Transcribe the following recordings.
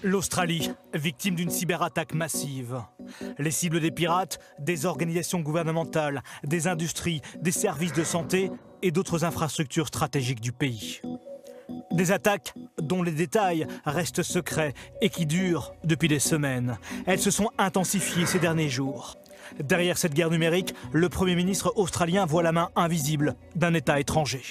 L'Australie, victime d'une cyberattaque massive. Les cibles des pirates, des organisations gouvernementales, des industries, des services de santé et d'autres infrastructures stratégiques du pays. Des attaques dont les détails restent secrets et qui durent depuis des semaines. Elles se sont intensifiées ces derniers jours. Derrière cette guerre numérique, le Premier ministre australien voit la main invisible d'un État étranger.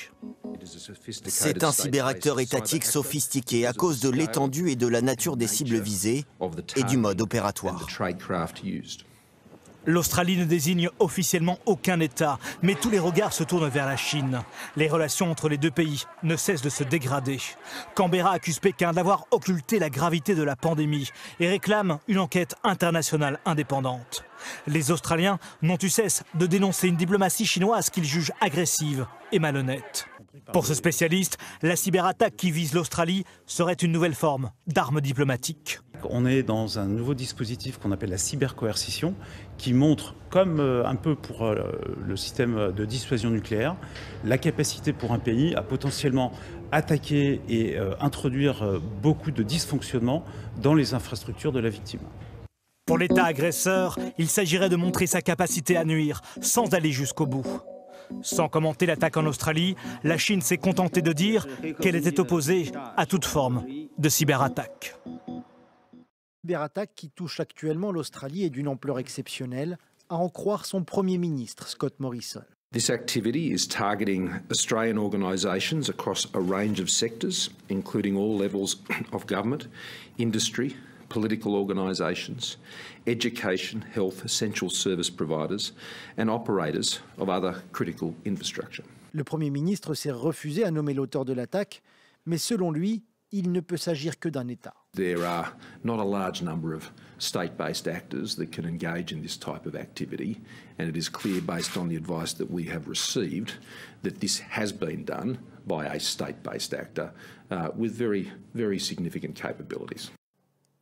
C'est un cyberacteur étatique sophistiqué à cause de l'étendue et de la nature des cibles visées et du mode opératoire. L'Australie ne désigne officiellement aucun État, mais tous les regards se tournent vers la Chine. Les relations entre les deux pays ne cessent de se dégrader. Canberra accuse Pékin d'avoir occulté la gravité de la pandémie et réclame une enquête internationale indépendante. Les Australiens n'ont eu cesse de dénoncer une diplomatie chinoise qu'ils jugent agressive et malhonnête. Pour ce spécialiste, la cyberattaque qui vise l'Australie serait une nouvelle forme d'arme diplomatique. On est dans un nouveau dispositif qu'on appelle la cybercoercition, qui montre, comme un peu pour le système de dissuasion nucléaire, la capacité pour un pays à potentiellement attaquer et introduire beaucoup de dysfonctionnements dans les infrastructures de la victime. Pour l'État agresseur, il s'agirait de montrer sa capacité à nuire sans aller jusqu'au bout. Sans commenter l'attaque en Australie, la Chine s'est contentée de dire qu'elle était opposée à toute forme de cyberattaque. La cyberattaque qui touche actuellement l'Australie est d'une ampleur exceptionnelle, à en croire son Premier ministre, Scott Morrison. This activity is targeting Australian organisations across a range of sectors, including all levels of government, industry, political organisations, education, health, essential service providers and operators of other critical infrastructure. Le Premier ministre s'est refusé à nommer l'auteur de l'attaque, mais selon lui, il ne peut s'agir que d'un État. There are not a large number of state-based actors that can engage in this type of activity, and it is clear based on the advice that we have received that this has been done by a state-based actor with very significant capabilities.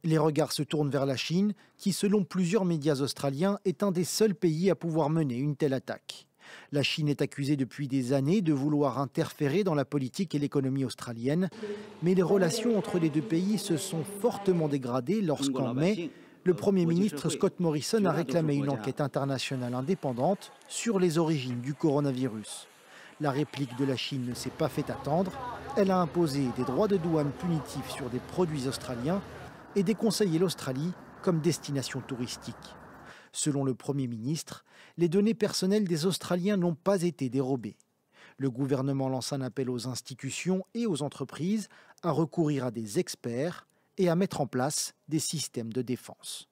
Les regards se tournent vers la Chine, qui, selon plusieurs médias australiens, est un des seuls pays à pouvoir mener une telle attaque. La Chine est accusée depuis des années de vouloir interférer dans la politique et l'économie australienne, mais les relations entre les deux pays se sont fortement dégradées lorsqu'en mai, le Premier ministre Scott Morrison a réclamé une enquête internationale indépendante sur les origines du coronavirus. La réplique de la Chine ne s'est pas fait attendre. Elle a imposé des droits de douane punitifs sur des produits australiens et déconseiller l'Australie comme destination touristique. Selon le Premier ministre, les données personnelles des Australiens n'ont pas été dérobées. Le gouvernement lance un appel aux institutions et aux entreprises à recourir à des experts et à mettre en place des systèmes de défense.